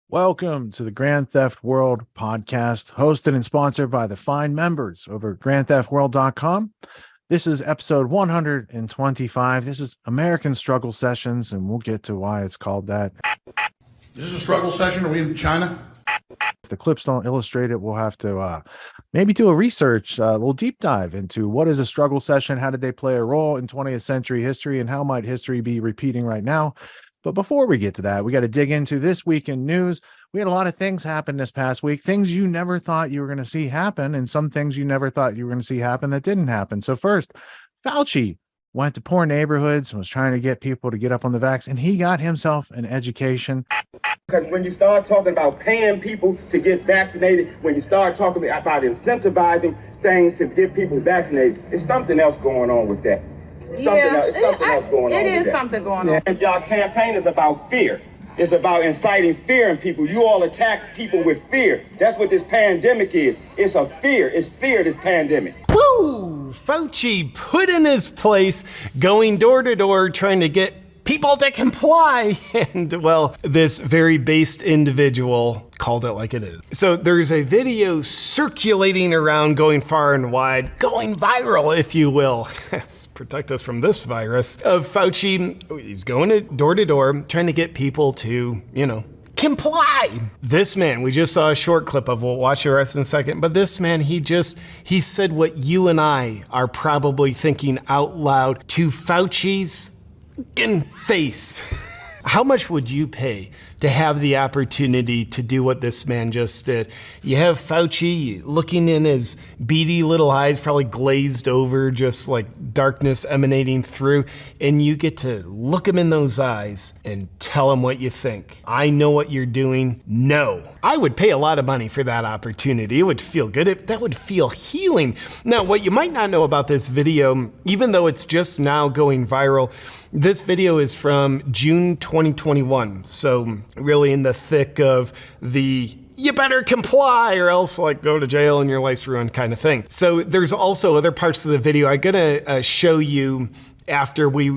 Welcome to the Grand Theft World podcast, hosted and sponsored by the fine members over at grandtheftworld.com. This is episode 125. This is American Struggle Sessions, and we'll get to why it's called that. Is this a struggle session? Are we in China? If the clips don't illustrate it, we'll have to maybe do a research, a little deep dive into what is a struggle session, how did they play a role in 20th century history, and how might history be repeating right now. But before we get to that, we got to dig into this week in news. We had a lot of things happen this past week, things you never thought you were going to see happen, and some things you never thought you were going to see happen that didn't happen. So first, Fauci went to poor neighborhoods and was trying to get people to get up on the vax, and he got himself an education. Because when you start talking about paying people to get vaccinated, when you start talking about incentivizing things to get people vaccinated, there's something else going on with that. Something else going on. It is something going on. And y'all campaign is about fear. It's about inciting fear in people. You all attack people with fear. That's what this pandemic is. It's a fear. It's fear, this pandemic. Woo! Fauci put in his place, going door to door, trying to get people to comply. And, well, this very based individual called it like it is. So there's a video circulating around, going far and wide, going viral, if you will. Protect us from this virus. Of Fauci, he's going door to door, trying to get people to, comply. This man, we just saw a short clip of, we'll watch the rest in a second, but this man, he said what you and I are probably thinking out loud to Fauci's face. How much would you pay to have the opportunity to do what this man just did? You have Fauci looking in his beady little eyes, probably glazed over, just like darkness emanating through, and you get to look him in those eyes and tell him what you think. I know what you're doing. No. I would pay a lot of money for that opportunity. It would feel good. That would feel healing. Now, what you might not know about this video, even though it's just now going viral, this video is from June 2021. So really in the thick of the you better comply or else go to jail and your life's ruined kind of thing. So there's also other parts of the video I'm gonna show you after we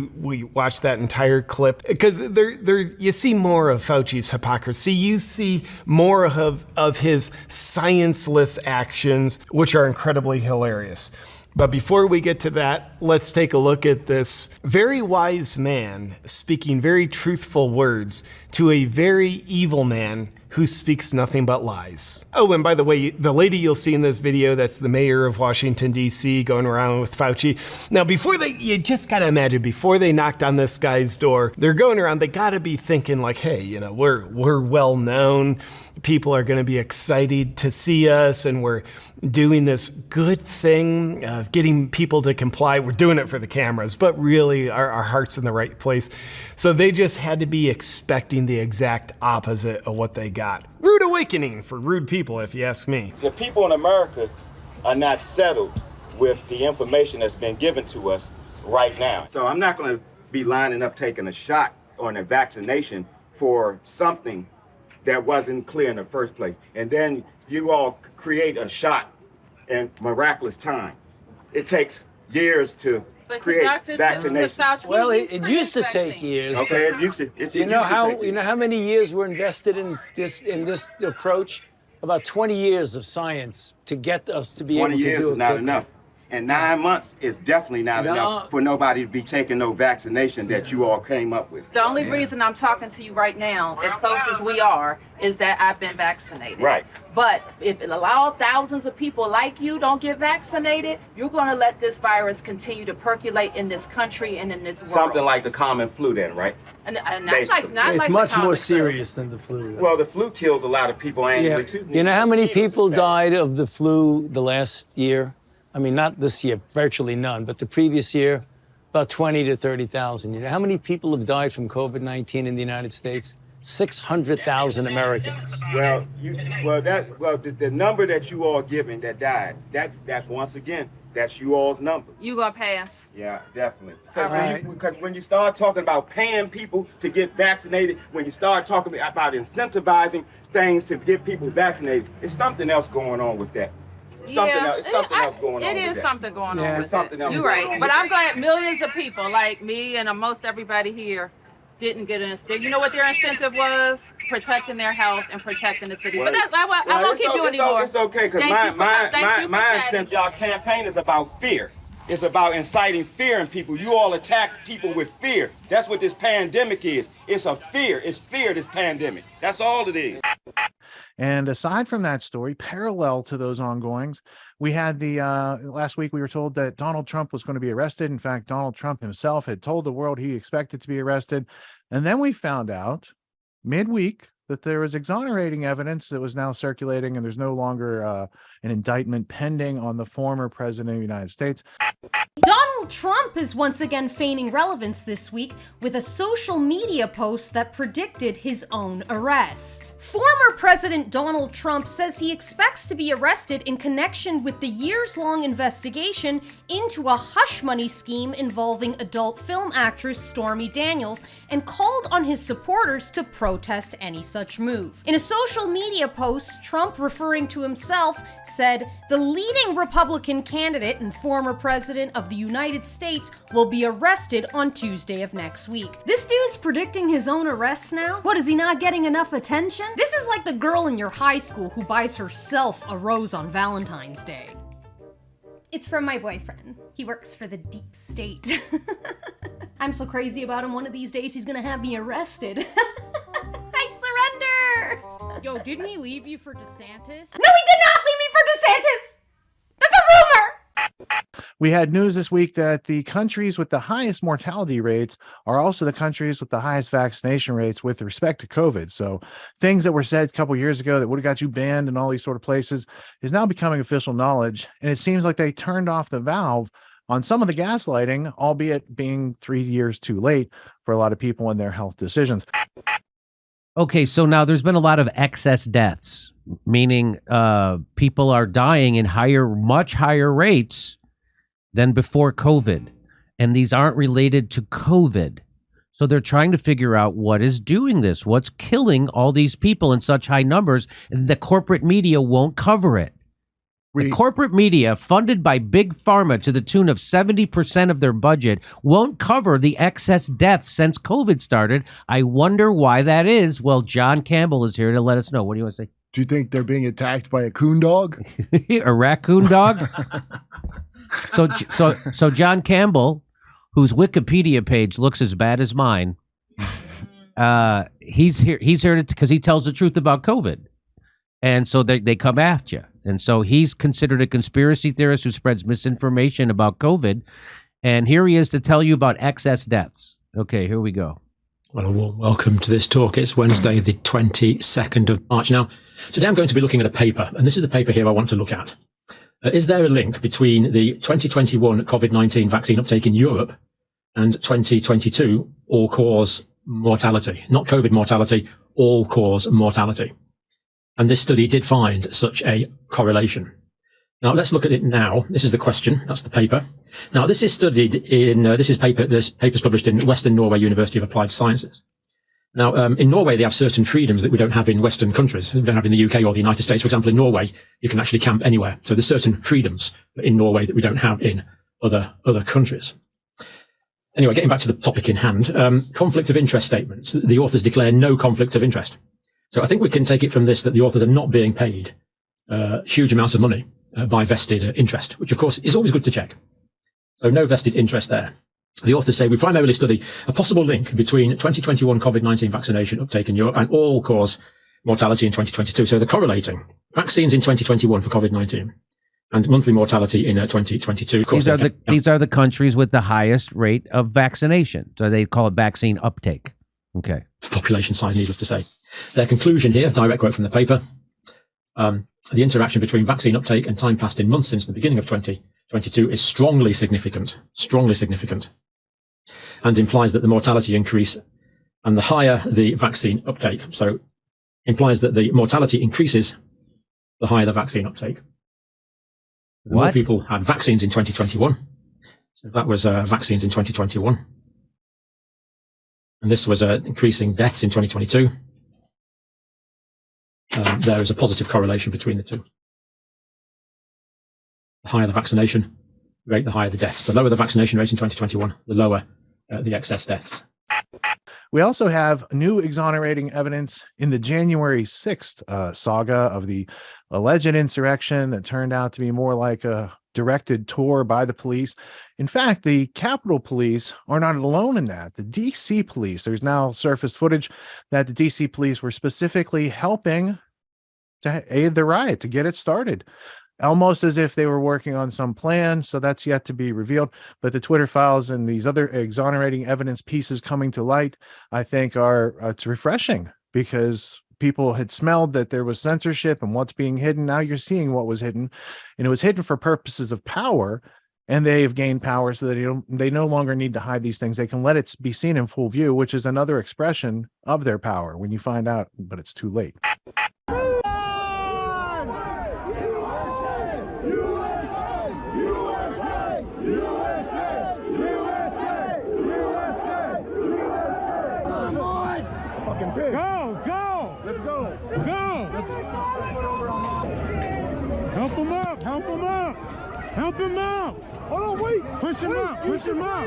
watch that entire clip, because there you see more of Fauci's hypocrisy. You see more of his scienceless actions, which are incredibly hilarious. But before we get to that, let's take a look at this very wise man speaking very truthful words to a very evil man who speaks nothing but lies. Oh, and by the way, the lady you'll see in this video, that's the mayor of Washington, D.C., going around with Fauci. Now, you just gotta imagine, before they knocked on this guy's door, they're going around, they gotta be thinking hey, we're well known. People are gonna be excited to see us, and we're doing this good thing of getting people to comply. We're doing it for the cameras, but really our heart's in the right place. So they just had to be expecting the exact opposite of what they got. Rude awakening for rude people, if you ask me. The people in America are not settled with the information that's been given to us right now. So I'm not going to be lining up taking a shot on a vaccination for something that wasn't clear in the first place. And then you all create a shot in miraculous time. It takes years to create vaccination. Well, it used to take years. Okay, it used to. You know how many years were invested in this approach? About 20 years of science to get us to be able to do it. 20 years is not enough. And 9 months is definitely not enough for nobody to be taking no vaccination that you all came up with. The only reason I'm talking to you right now, as close as we are, is that I've been vaccinated. Right. But if it allows thousands of people like you don't get vaccinated, you're going to let this virus continue to percolate in this country and in this world. Something like the common flu then, right? And it's much more serious than the flu. Well, the flu kills a lot of people annually too. You know how many people died of the flu the last year? I mean, not this year, virtually none, but the previous year, about 20 to 30,000. You know how many people have died from COVID-19 in the United States? 600,000 Americans. Well, the number that you all giving that died, that's once again, that's you all's number. You gonna pass? Yeah, definitely. Right. Because when you start talking about paying people to get vaccinated, when you start talking about incentivizing things to get people vaccinated, there's something else going on with that. Something else going on. It is something going on. There's something else. You're right. But I'm glad millions of people like me and most everybody here didn't get an. You know what their incentive was? Protecting their health and protecting the city. Well, but I won't keep you anymore. It's okay, because my incentive, y'all campaign is about fear. It's about inciting fear in people. You all attack people with fear. That's what this pandemic is. It's a fear. It's fear, this pandemic. That's all it is. And aside from that story, parallel to those ongoings, we had the last week we were told that Donald Trump was going to be arrested. In fact, Donald Trump himself had told the world he expected to be arrested. And then we found out midweek that there was exonerating evidence that was now circulating, and there's no longer an indictment pending on the former president of the United States. Donald Trump is once again feigning relevance this week with a social media post that predicted his own arrest. Former President Donald Trump says he expects to be arrested in connection with the years-long investigation into a hush money scheme involving adult film actress Stormy Daniels, and called on his supporters to protest any such move. In a social media post, Trump, referring to himself, said, "The leading Republican candidate and former president of the United States will be arrested on Tuesday of next week." This dude's predicting his own arrests now? What, is he not getting enough attention? This is like the girl in your high school who buys herself a rose on Valentine's Day. It's from my boyfriend. He works for the deep state. I'm so crazy about him, one of these days he's gonna have me arrested. I surrender! Yo, didn't he leave you for DeSantis? No, he did not leave me for DeSantis! That's a rumor! We had news this week that the countries with the highest mortality rates are also the countries with the highest vaccination rates with respect to COVID. So things that were said a couple years ago that would have got you banned in all these sort of places is now becoming official knowledge. And it seems like they turned off the valve on some of the gaslighting, albeit being 3 years too late for a lot of people in their health decisions. Okay, so now there's been a lot of excess deaths, meaning people are dying in much higher rates than before COVID. And these aren't related to COVID. So they're trying to figure out what is doing this, what's killing all these people in such high numbers. The corporate media won't cover it. The corporate media, funded by Big Pharma to the tune of 70% of their budget, won't cover the excess deaths since COVID started. I wonder why that is. Well, John Campbell is here to let us know. What do you want to say? Do you think they're being attacked by a coon dog? A raccoon dog? So John Campbell, whose Wikipedia page looks as bad as mine, he's here because he tells the truth about COVID. And so they come after you. And so he's considered a conspiracy theorist who spreads misinformation about COVID. And here he is to tell you about excess deaths. Okay, here we go. Well, a warm welcome to this talk. It's Wednesday, the 22nd of March. Now, today I'm going to be looking at a paper, and this is the paper here I want to look at. Is there a link between the 2021 COVID-19 vaccine uptake in Europe and 2022 all-cause mortality? Not COVID mortality, all-cause mortality. And this study did find such a correlation. Now, let's look at it now. This is the question. That's the paper. Now, this is studied in, this paper's published in Western Norway University of Applied Sciences. Now, in Norway, they have certain freedoms that we don't have in Western countries. We don't have in the UK or the United States. For example, in Norway, you can actually camp anywhere. So there's certain freedoms in Norway that we don't have in other countries. Anyway, getting back to the topic in hand, conflict of interest statements. The authors declare no conflict of interest. So I think we can take it from this that the authors are not being paid huge amounts of money by vested interest, which of course is always good to check. So no vested interest there. The authors say we primarily study a possible link between 2021 COVID-19 vaccination uptake in Europe and all-cause mortality in 2022. So they're correlating vaccines in 2021 for COVID-19 and monthly mortality in 2022. Of course, these are the countries with the highest rate of vaccination. So they call it vaccine uptake. Okay. Population size, needless to say. Their conclusion here, direct quote from the paper, the interaction between vaccine uptake and time passed in months since the beginning of 2022 is strongly significant, and implies that the mortality increase and the higher the vaccine uptake. So implies that the mortality increases the higher the vaccine uptake. The more people had vaccines in 2021. So that was vaccines in 2021. And this was increasing deaths in 2022. There is a positive correlation between the two. The higher the vaccination rate, the higher the deaths. The lower the vaccination rate in 2021, the lower the excess deaths. We also have new exonerating evidence in the January 6th saga of the alleged insurrection that turned out to be more like a directed tour by the police. In fact, the Capitol Police are not alone in that. The DC Police, there's now surfaced footage that the DC Police were specifically helping to aid the riot, to get it started, almost as if they were working on some plan. So that's yet to be revealed. But the Twitter files and these other exonerating evidence pieces coming to light, I think it's refreshing, because people had smelled that there was censorship and what's being hidden. Now you're seeing what was hidden, and it was hidden for purposes of power. And they have gained power so that they no longer need to hide these things. They can let it be seen in full view, which is another expression of their power when you find out, but it's too late. Go, go! Let's go! Go! Let's help him up! Help him up! Help him up! Hold on, wait! Push him up! Push him up!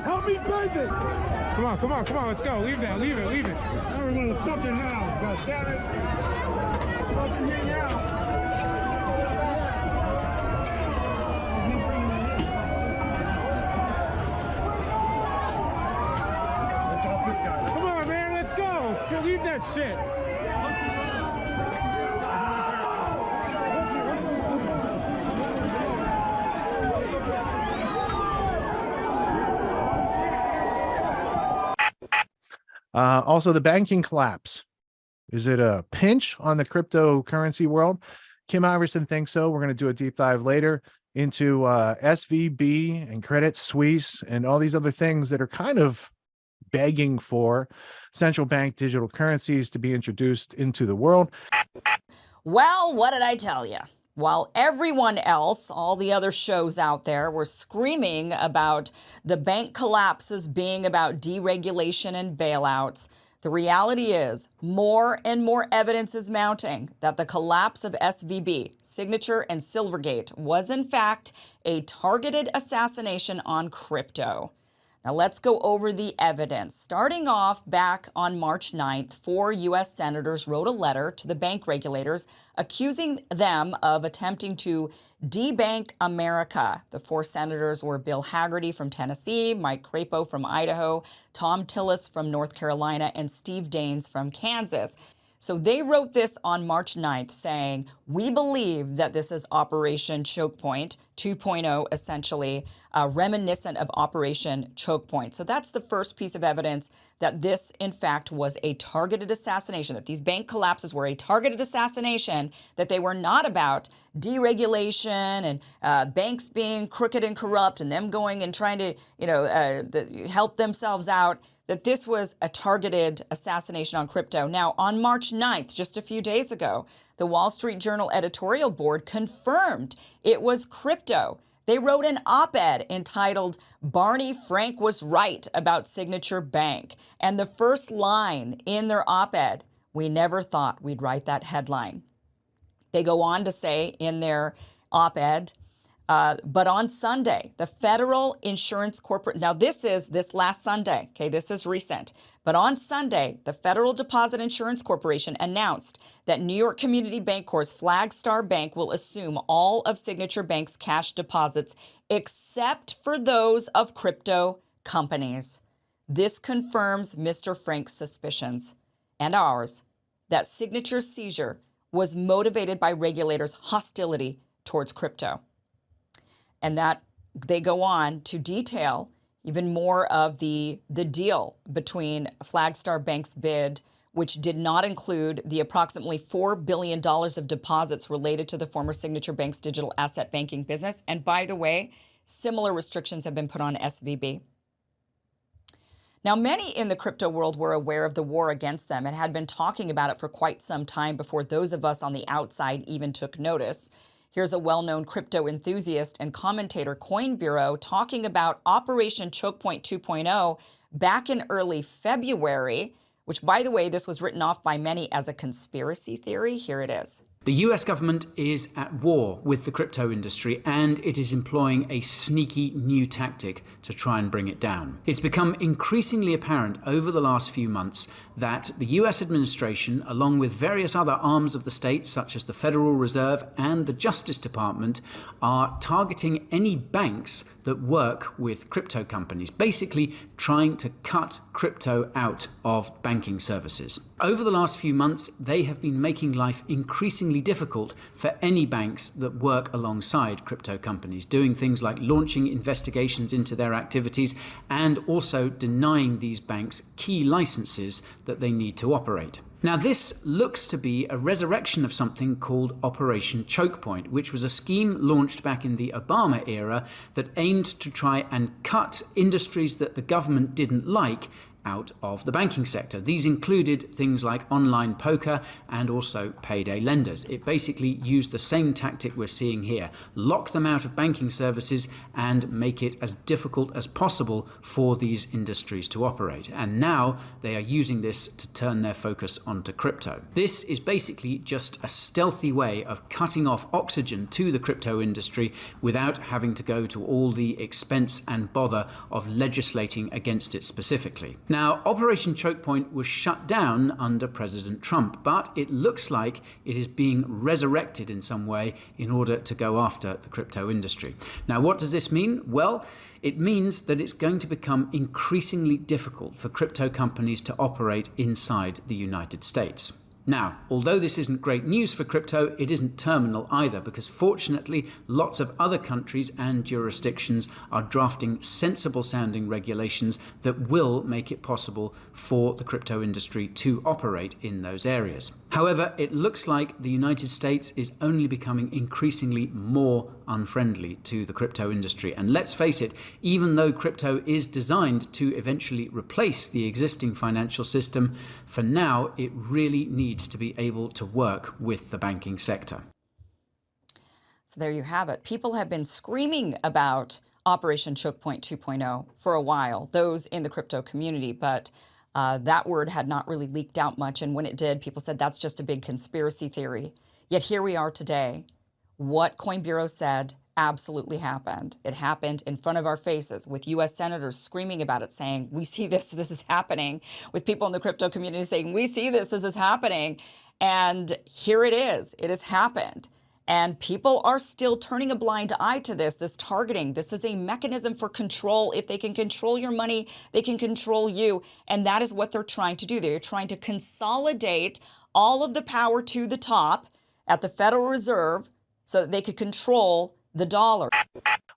Help me bend it! Come on, come on, come on! Let's go! Leave that! Leave it! Leave it! Everyone, something now! God damn it! Something here now! Come on, man, let's go. So leave that shit. Also, the banking collapse. Is it a pinch on the cryptocurrency world? Kim Iverson thinks so. We're going to do a deep dive later into SVB and Credit Suisse and all these other things that are kind of begging for central bank digital currencies to be introduced into the world. Well, what did I tell you? While everyone else, all the other shows out there, were screaming about the bank collapses being about deregulation and bailouts, the reality is more and more evidence is mounting that the collapse of SVB, Signature, and Silvergate was in fact a targeted assassination on crypto. Now let's go over the evidence. Starting off back on March 9th, 4 U.S. senators wrote a letter to the bank regulators accusing them of attempting to debank America. The 4 senators were Bill Hagerty from Tennessee, Mike Crapo from Idaho, Tom Tillis from North Carolina, and Steve Daines from Kansas. So they wrote this on March 9th saying, we believe that this is Operation Choke Point 2.0, essentially reminiscent of Operation Choke Point. So that's the first piece of evidence that this, in fact, was a targeted assassination, that these bank collapses were a targeted assassination, that they were not about deregulation and banks being crooked and corrupt and them going and trying to, help themselves out, that this was a targeted assassination on crypto. Now, on March 9th, just a few days ago, the Wall Street Journal editorial board confirmed it was crypto. They wrote an op-ed entitled, Barney Frank Was Right About Signature Bank. And the first line in their op-ed, we never thought we'd write that headline. They go on to say in their op-ed, but on Sunday, the Federal Insurance Corporation, now this last Sunday, okay, this is recent, but on Sunday, the Federal Deposit Insurance Corporation announced that New York Community Bancorp's Flagstar Bank will assume all of Signature Bank's cash deposits except for those of crypto companies. This confirms Mr. Frank's suspicions and ours that Signature's seizure was motivated by regulators' hostility towards crypto. And that they go on to detail even more of the deal between Flagstar Bank's bid, which did not include the approximately $4 billion of deposits related to the former Signature Bank's digital asset banking business. And by the way, similar restrictions have been put on SVB. Now, many in the crypto world were aware of the war against them and had been talking about it for quite some time before those of us on the outside even took notice. Here's a well-known crypto enthusiast and commentator, Coin Bureau, talking about Operation Choke Point 2.0 back in early February, which, by the way, this was written off by many as a conspiracy theory. Here it is. The US government is at war with the crypto industry, and it is employing a sneaky new tactic to try and bring it down. It's become increasingly apparent over the last few months that the US administration, along with various other arms of the state, such as the Federal Reserve and the Justice Department, are targeting any banks that work with crypto companies, basically trying to cut crypto out of banking services. Over the last few months, they have been making life increasingly difficult for any banks that work alongside crypto companies, doing things like launching investigations into their activities and also denying these banks key licenses that they need to operate. Now, this looks to be a resurrection of something called Operation Choke Point, which was a scheme launched back in the Obama era that aimed to try and cut industries that the government didn't like out of the banking sector. These included things like online poker and also payday lenders. It basically used the same tactic we're seeing here: lock them out of banking services and make it as difficult as possible for these industries to operate. And now they are using this to turn their focus onto crypto. This is basically just a stealthy way of cutting off oxygen to the crypto industry without having to go to all the expense and bother of legislating against it specifically. Now, Operation Choke Point was shut down under President Trump, but it looks like it is being resurrected in some way in order to go after the crypto industry. Now, what does this mean? Well, it means that it's going to become increasingly difficult for crypto companies to operate inside the United States. Now, although this isn't great news for crypto, it isn't terminal either, because fortunately, lots of other countries and jurisdictions are drafting sensible sounding regulations that will make it possible for the crypto industry to operate in those areas. However, it looks like the United States is only becoming increasingly more unfriendly to the crypto industry. And let's face it, even though crypto is designed to eventually replace the existing financial system, for now, it really needs to be able to work with the banking sector. So there you have it. People have been screaming about Operation Choke Point 2.0 for a while, those in the crypto community, but that word had not really leaked out much. And when it did, people said that's just a big conspiracy theory. Yet here we are today. What Coin Bureau said absolutely happened. It happened in front of our faces, with U.S. senators screaming about it, saying, we see this is happening, with people in the crypto community saying, we see this is happening. And here it is. It has happened. And people are still turning a blind eye to this targeting. This is a mechanism for control. If they can control your money, they can control you. And that is what they're trying to do. They're trying to consolidate all of the power to the top at the Federal Reserve so that they could control the dollar.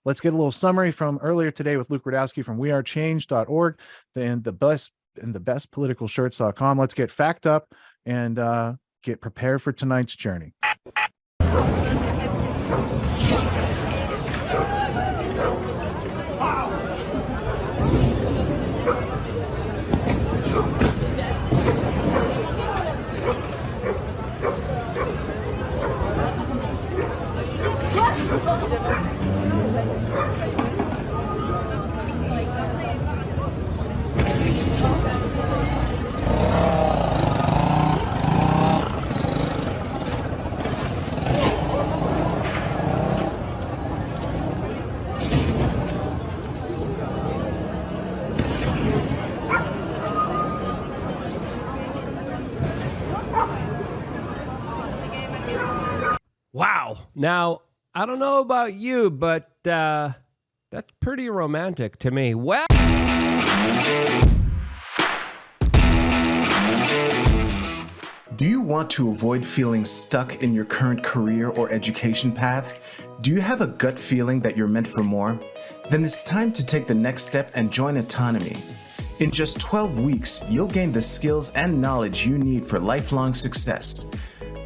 Let's get a little summary from earlier today with Luke Podolsky from wearechange.org and the bestpoliticalshirts.com. Let's get fact up and get prepared for tonight's journey. Wow. Now, I don't know about you, but that's pretty romantic to me. Well, do you want to avoid feeling stuck in your current career or education path? Do you have a gut feeling that you're meant for more? Then it's time to take the next step and join Autonomy. In just 12 weeks, you'll gain the skills and knowledge you need for lifelong success.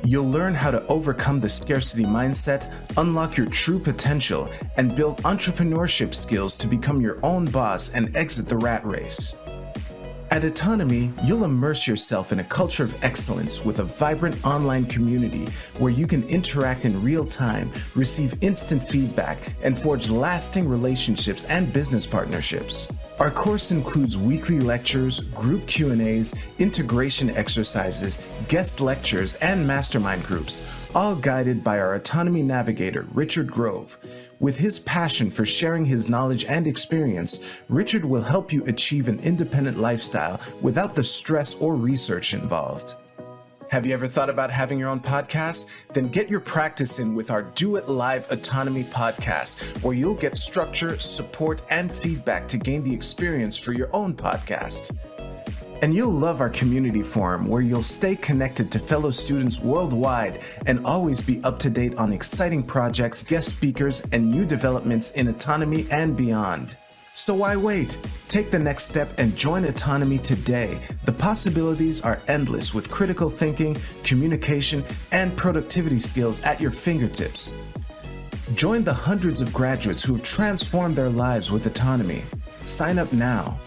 You'll learn how to overcome the scarcity mindset, unlock your true potential, and build entrepreneurship skills to become your own boss and exit the rat race. At Autonomy, you'll immerse yourself in a culture of excellence with a vibrant online community where you can interact in real time, receive instant feedback, and forge lasting relationships and business partnerships. Our course includes weekly lectures, group Q&As, integration exercises, guest lectures, and mastermind groups, all guided by our Autonomy navigator, Richard Grove. With his passion for sharing his knowledge and experience, Richard will help you achieve an independent lifestyle without the stress or research involved. Have you ever thought about having your own podcast? Then get your practice in with our Do It Live Autonomy podcast, where you'll get structure, support, and feedback to gain the experience for your own podcast. And you'll love our community forum, where you'll stay connected to fellow students worldwide and always be up to date on exciting projects, guest speakers, and new developments in autonomy and beyond. So why wait? Take the next step and join Autonomy today. The possibilities are endless with critical thinking, communication, and productivity skills at your fingertips. Join the hundreds of graduates who have transformed their lives with Autonomy. Sign up now